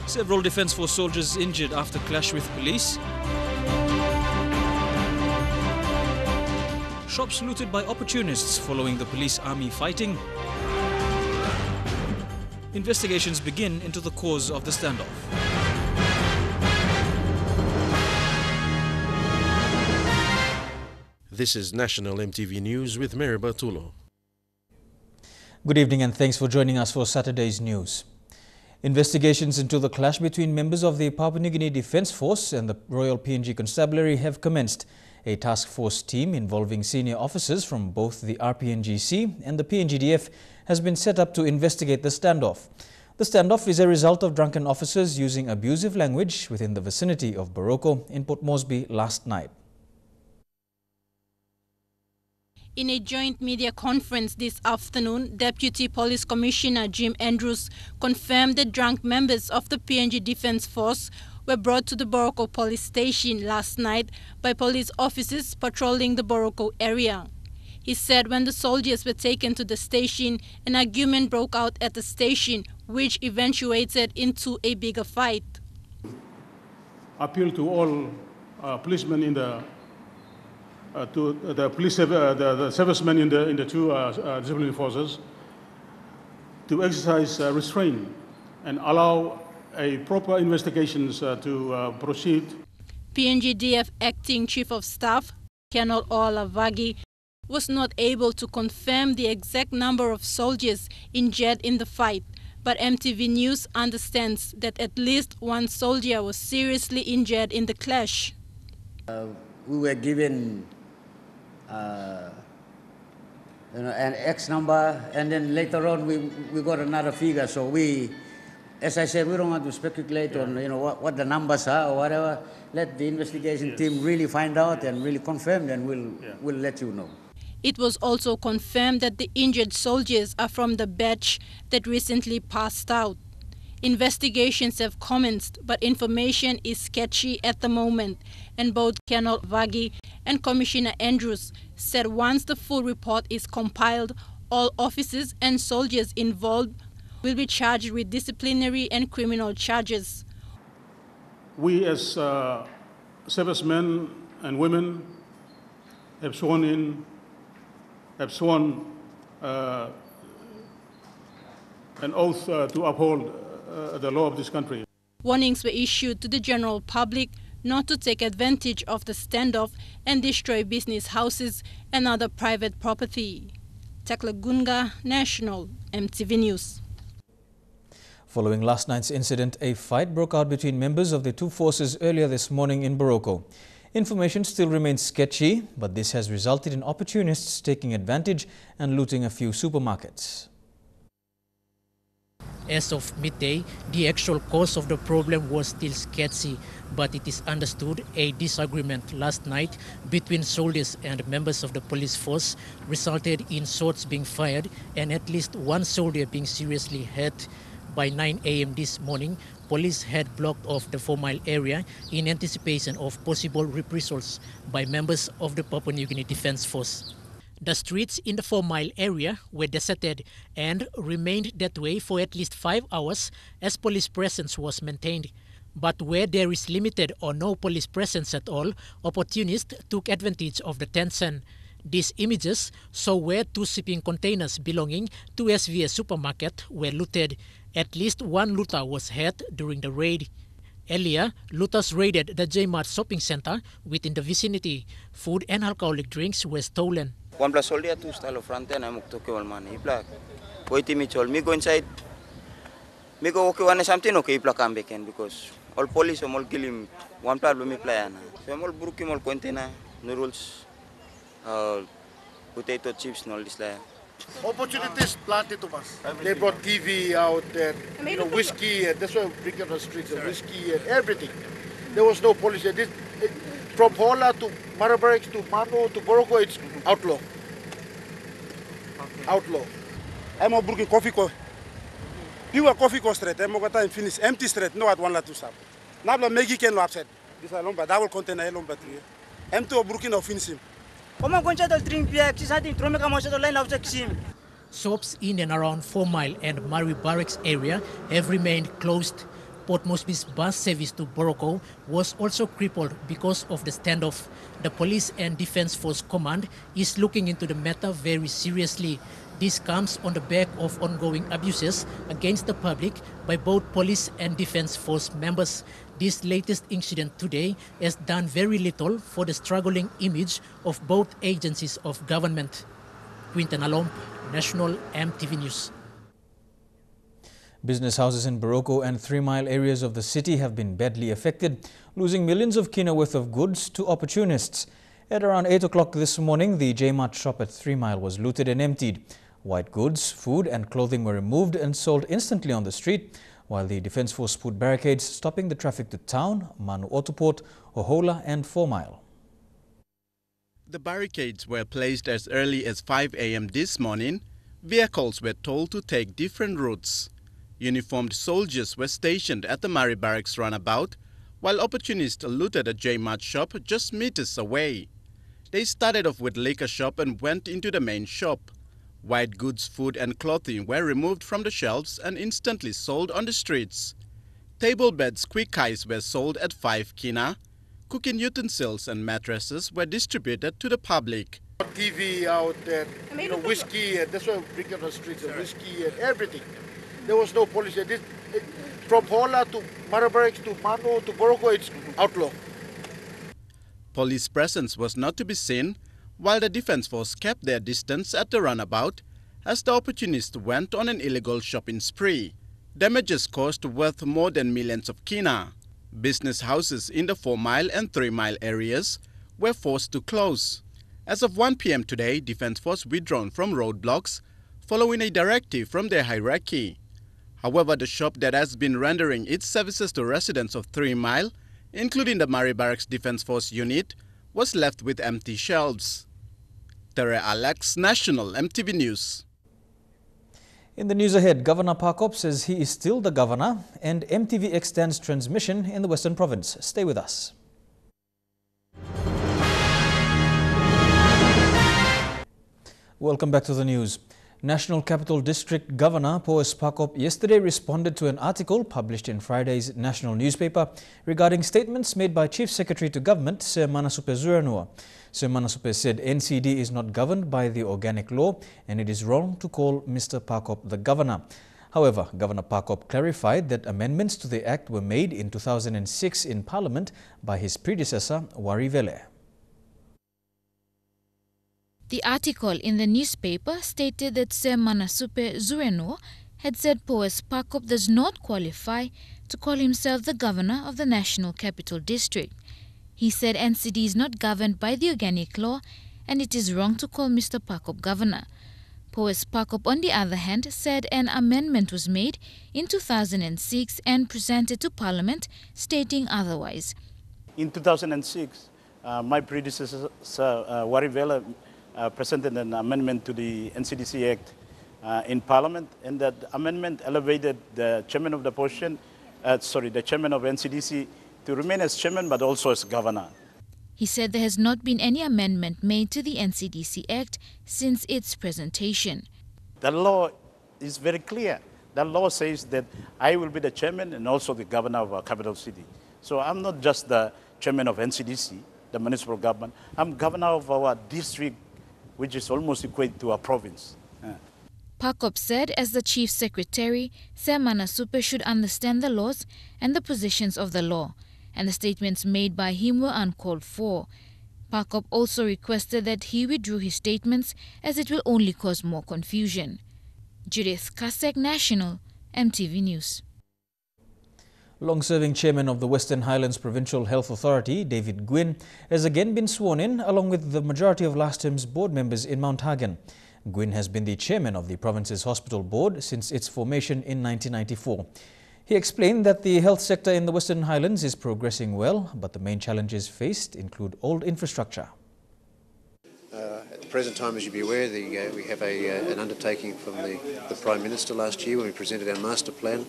Several Defence Force soldiers injured after clash with police. Shops looted by opportunists following the police-army fighting. Investigations begin into the cause of the standoff. This is National EMTV News with Mary Bartulo. Good evening and thanks for joining us for Saturday's news. Investigations into the clash between members of the Papua New Guinea Defence Force and the Royal PNG Constabulary have commenced. A task force team involving senior officers from both the RPNGC and the PNGDF has been set up to investigate the standoff. The standoff is a result of drunken officers using abusive language within the vicinity of Boroko in Port Moresby last night. In a joint media conference this afternoon, Deputy Police Commissioner Jim Andrews confirmed that drunk members of the PNG Defence Force were brought to the Boroko police station last night by police officers patrolling the Boroko area. He said when the soldiers were taken to the station, an argument broke out at the station, which eventuated into a bigger fight. Appeal to all policemen in the to the police the servicemen in the two disciplinary forces to exercise restraint and allow a proper investigations to proceed. PNGDF Acting Chief of Staff Colonel Oalavagi was not able to confirm the exact number of soldiers injured in the fight, but EMTV News understands that at least one soldier was seriously injured in the clash. We were given an X number, and then later on we got another figure. So we, as I said, we don't want to speculate on what the numbers are or whatever. Let the investigation team really find out and really confirm, and we'll let you know. It was also confirmed that the injured soldiers are from the batch that recently passed out. Investigations have commenced, but information is sketchy at the moment, and both Colonel Vagi and Commissioner Andrews said once the full report is compiled, all officers and soldiers involved will be charged with disciplinary and criminal charges. We as servicemen and women have sworn an oath to uphold the law of this country. Warnings were issued to the general public not to take advantage of the standoff and destroy business houses and other private property. Tekla Gunga, National EMTV News. Following last night's incident, a fight broke out between members of the two forces earlier this morning in Boroko. Information still remains sketchy, but this has resulted in opportunists taking advantage and looting a few supermarkets. As of midday, the actual cause of the problem was still sketchy, but it is understood a disagreement last night between soldiers and members of the police force resulted in shots being fired and at least one soldier being seriously hurt. By 9 a.m. this morning, police had blocked off the 4 Mile area in anticipation of possible reprisals by members of the Papua New Guinea Defence Force. The streets in the 4 Mile area were deserted and remained that way for at least 5 hours as police presence was maintained. But where there is limited or no police presence at all, opportunists took advantage of the tension. These images show where 2 shipping containers belonging to SVS supermarket were looted. At least one looter was hurt during the raid. Earlier, looters raided the J-Mart shopping center within the vicinity. Food and alcoholic drinks were stolen. One plus soldier, 2 style of front end, I'm to kill money. Black. Wait, me go inside. Me go okay one something okay, black come back in because all police all kill him. One problem me play na. So all brook him all container, noodles, potato chips, and all this like. Opportunities planted to us. They brought TV out and whiskey, and that's why we bring on the streets, whiskey and everything. There was no police. From Hola to Marabarix to Mano to Boroko, it's outlaw. Okay. Outlaw. I'm a Burki coffee co. You are coffee co straight. I'm going to finish empty straight. No, at one la to stop. Now the Maggie can upset. This is lumber. That will contain a lumber tree. Empty or Burki no finish him. Shops in and around 4 Mile and Mari Barracks area have remained closed. Port Moresby's bus service to Boroko was also crippled because of the standoff. The Police and Defence Force Command is looking into the matter very seriously. This comes on the back of ongoing abuses against the public by both police and defence force members. This latest incident today has done very little for the struggling image of both agencies of government. Quinton Alomp, National EMTV News. Business houses in Boroko and 3 Mile areas of the city have been badly affected, losing millions of kina worth of goods to opportunists. At around 8 o'clock this morning, the J-Mart shop at 3 Mile was looted and emptied. White goods, food and clothing were removed and sold instantly on the street, while the Defence Force put barricades stopping the traffic to town, Manu Autoport, Hohola and 4 Mile. The barricades were placed as early as 5 a.m. this morning. Vehicles were told to take different routes. Uniformed soldiers were stationed at the Murray Barracks runabout, while opportunists looted a J-Mart shop just meters away. They started off with liquor shop and went into the main shop. White goods, food and clothing were removed from the shelves and instantly sold on the streets. Table beds, quick ice were sold at 5 kina. Cooking utensils and mattresses were distributed to the public. TV out there, whiskey, and that's why we bring on the streets, whiskey and everything. There was no police. From Hola to Murray Barracks to Manu to Boroko, it's outlaw. Police presence was not to be seen, while the Defence Force kept their distance at the runabout as the opportunists went on an illegal shopping spree. Damages caused worth more than millions of kina. Business houses in the 4 Mile and 3 Mile areas were forced to close. As of 1 p.m. today, Defence Force withdrawn from roadblocks following a directive from their hierarchy. However, the shop that has been rendering its services to residents of 3 Mile, including the Murray Barracks Defence Force unit, was left with empty shelves. Tere Alex, National EMTV News. In the news ahead, Governor Pakop says he is still the governor and EMTV extends transmission in the Western Province. Stay with us. Welcome back to the news. National Capital District Governor Poes Pakop yesterday responded to an article published in Friday's national newspaper regarding statements made by Chief Secretary to Government Sir Manasupe Zuranua. Sir Manasupe said NCD is not governed by the organic law and it is wrong to call Mr. Pakop the governor. However, Governor Pakop clarified that amendments to the Act were made in 2006 in Parliament by his predecessor Wari Vele. The article in the newspaper stated that Sir Manasupe Zuranua had said Poes Pakop does not qualify to call himself the governor of the National Capital District. He said NCD is not governed by the organic law and it is wrong to call Mr. Pakop governor. Poes Pakop, on the other hand, said an amendment was made in 2006 and presented to Parliament stating otherwise. In 2006, my predecessor, Wari Vele, presented an amendment to the NCDC Act in Parliament, and that amendment elevated the chairman of the the chairman of NCDC to remain as chairman but also as governor. He said there has not been any amendment made to the NCDC Act since its presentation. The law is very clear. The law says that I will be the chairman and also the governor of our capital city. So I'm not just the chairman of NCDC, the municipal government. I'm governor of our district, which is almost equated to a province. Pakop said as the Chief Secretary, Sir Manasupe should understand the laws and the positions of the law, and the statements made by him were uncalled for. Pakop also requested that he withdrew his statements as it will only cause more confusion. Judith Kasek, National EMTV News. Long-serving chairman of the Western Highlands Provincial Health Authority, David Gwyn, has again been sworn in along with the majority of last term's board members in Mount Hagen. Gwyn has been the chairman of the province's hospital board since its formation in 1994. He explained that the health sector in the Western Highlands is progressing well, but the main challenges faced include old infrastructure. At the present time, as you'll be aware, we have an undertaking from the Prime Minister last year when we presented our master plan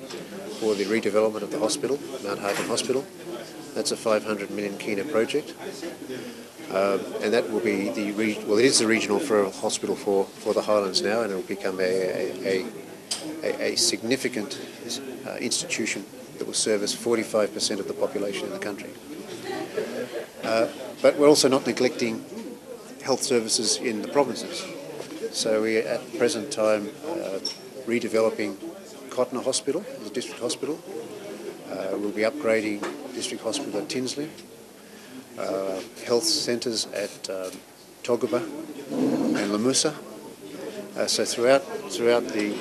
for the redevelopment of the hospital, Mount Hagen Hospital. That's a 500 million kina project, and that will be it is the regional hospital for the Highlands now, and it will become a significant institution that will service 45% of the population in the country. But we're also not neglecting health services in the provinces. So we are at the present time redeveloping Cotton Hospital, the district hospital. We'll be upgrading District Hospital at Tinsley, health centres at Togaba and Lamusa. So throughout the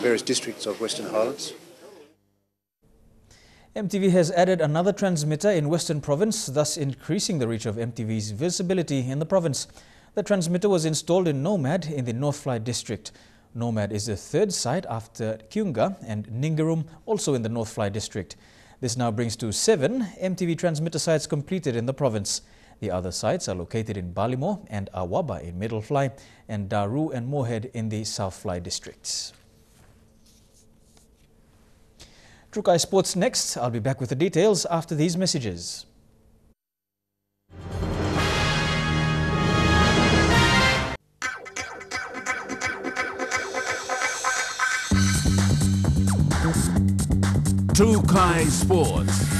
various districts of Western Highlands. EMTV has added another transmitter in Western Province, thus increasing the reach of EMTV's visibility in the province. The transmitter was installed in Nomad in the North Fly district. Nomad is the third site after Kiunga and Ningarum, also in the North Fly district. This now brings to 7 EMTV transmitter sites completed in the province. The other sites are located in Balimo and Awaba in Middle Fly and Daru and Moorhead in the South Fly districts. Trukai Sports next. I'll be back with the details after these messages. Trukai Sports.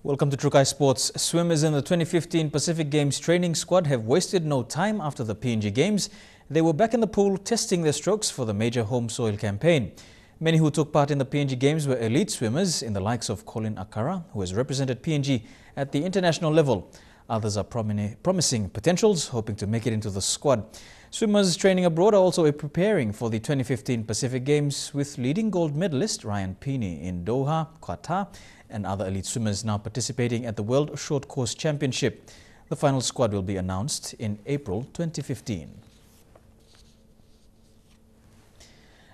Welcome to Trukai Sports. Swimmers in the 2015 Pacific Games training squad have wasted no time after the PNG Games. They were back in the pool testing their strokes for the major home soil campaign. Many who took part in the PNG Games were elite swimmers in the likes of Colin Akara, who has represented PNG at the international level. Others are promising potentials, hoping to make it into the squad. Swimmers training abroad are also preparing for the 2015 Pacific Games, with leading gold medalist Ryan Pini in Doha, Qatar, and other elite swimmers now participating at the World Short Course Championship. The final squad will be announced in April 2015.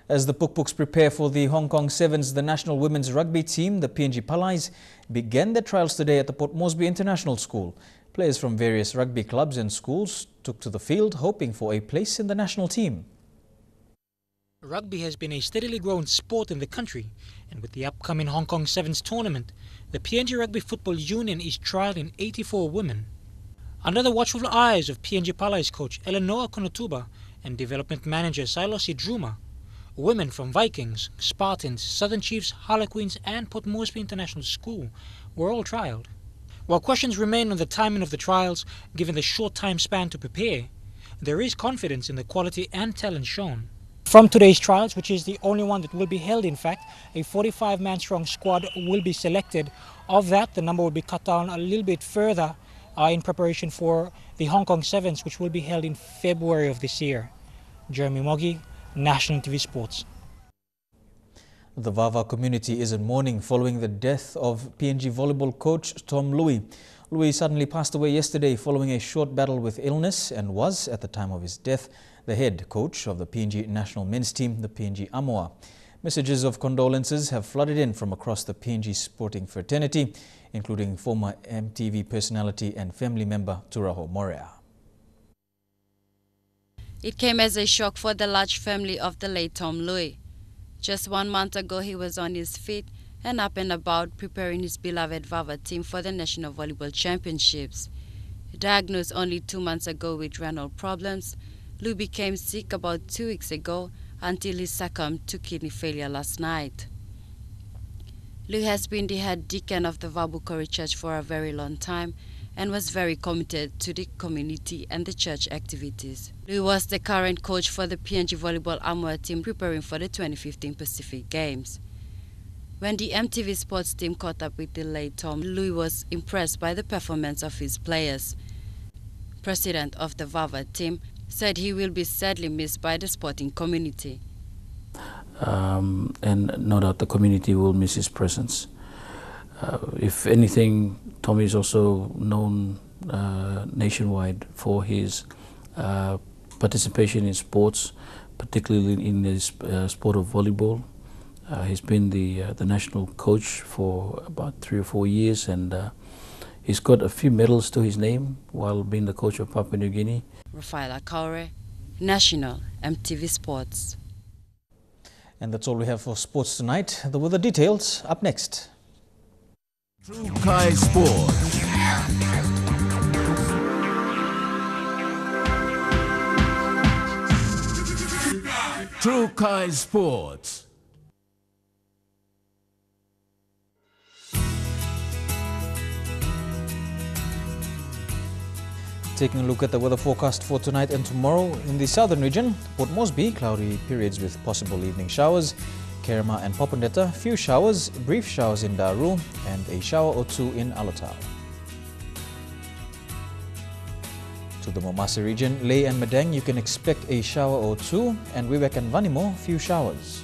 As the Pukpuks prepare for the Hong Kong Sevens, the national women's rugby team, the PNG Palais, began their trials today at the Port Moresby International School. Players from various rugby clubs and schools took to the field, hoping for a place in the national team. Rugby has been a steadily growing sport in the country, and with the upcoming Hong Kong Sevens tournament, the PNG Rugby Football Union is trialling 84 women. Under the watchful eyes of PNG Palais coach Eleanor Konotuba and development manager Silosi Druma, women from Vikings, Spartans, Southern Chiefs, Harlequins and Port Moresby International School were all trialled. While questions remain on the timing of the trials, given the short time span to prepare, there is confidence in the quality and talent shown. From today's trials, which is the only one that will be held, in fact, a 45-man strong squad will be selected. Of that, the number will be cut down a little bit further in preparation for the Hong Kong Sevens, which will be held in February of this year. Jeremy Moggy, National TV Sports. The Vava community is in mourning following the death of PNG volleyball coach Tom Louis. Louis suddenly passed away yesterday following a short battle with illness and was, at the time of his death, the head coach of the PNG national men's team, the PNG Amoa. Messages of condolences have flooded in from across the PNG sporting fraternity, including former EMTV personality and family member Turaho Morea. It came as a shock for the large family of the late Tom Louis. Just 1 month ago, he was on his feet and up and about preparing his beloved Vava team for the National Volleyball Championships. Diagnosed only 2 months ago with renal problems, Lou became sick about 2 weeks ago until he succumbed to kidney failure last night. Lou has been the head deacon of the Vabukori Church for a very long time and was very committed to the community and the church activities. Lou was the current coach for the PNG Volleyball Amoa team preparing for the 2015 Pacific Games. When the EMTV sports team caught up with the late Tom, Lou was impressed by the performance of his players. President of the Vava team said he will be sadly missed by the sporting community. And no doubt the community will miss his presence. If anything, Tommy is also known nationwide for his participation in sports, particularly in the sport of volleyball. He's been the national coach for about 3 or 4 years, and he's got a few medals to his name while being the coach of Papua New Guinea. Rafaela Kaure, National EMTV Sports. And that's all we have for sports tonight. The weather details up next. Trukai Sports. True Kai Sports. Taking a look at the weather forecast for tonight and tomorrow in the southern region, Port Moresby, cloudy periods with possible evening showers. Kerema and Popondetta, few showers, brief showers in Daru, and a shower or two in Alotau. To the Momase region, Ley and Madang, you can expect a shower or two, and Wewak and Vanimo, few showers.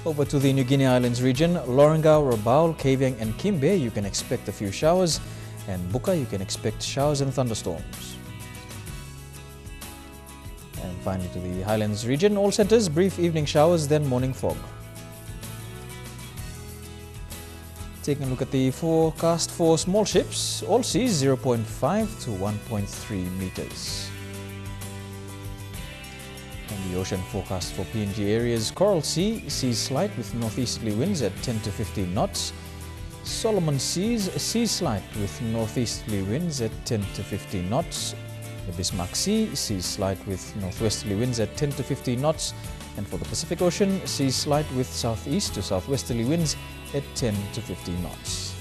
Over to the New Guinea Islands region, Lorengau, Rabaul, Kavieng and Kimbe, you can expect a few showers, and Buka, you can expect showers and thunderstorms. And finally to the Highlands region, all centres, brief evening showers, then morning fog. Taking a look at the forecast for small ships, all seas 0.5 to 1.3 meters. And the ocean forecast for PNG areas, Coral Sea, seas slight with northeasterly winds at 10 to 15 knots. Solomon Seas, seas slight with northeasterly winds at 10 to 15 knots. The Bismarck Sea, seas slight with northwesterly winds at 10 to 15 knots. And for the Pacific Ocean, seas slight with southeast to southwesterly winds at 10 to 15 knots.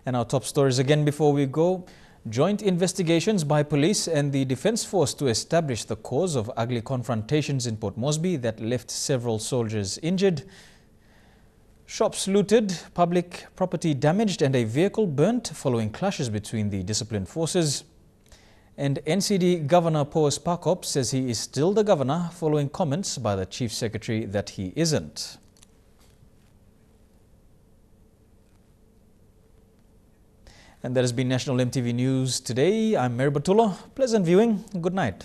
And our top stories again before we go. Joint investigations by police and the Defence Force to establish the cause of ugly confrontations in Port Moresby that left several soldiers injured. Shops looted, public property damaged and a vehicle burnt following clashes between the disciplined forces. And NCD Governor Poes Pakop says he is still the governor following comments by the Chief Secretary that he isn't. And that has been National EMTV News today. I'm Mary Batulo. Pleasant viewing. Good night.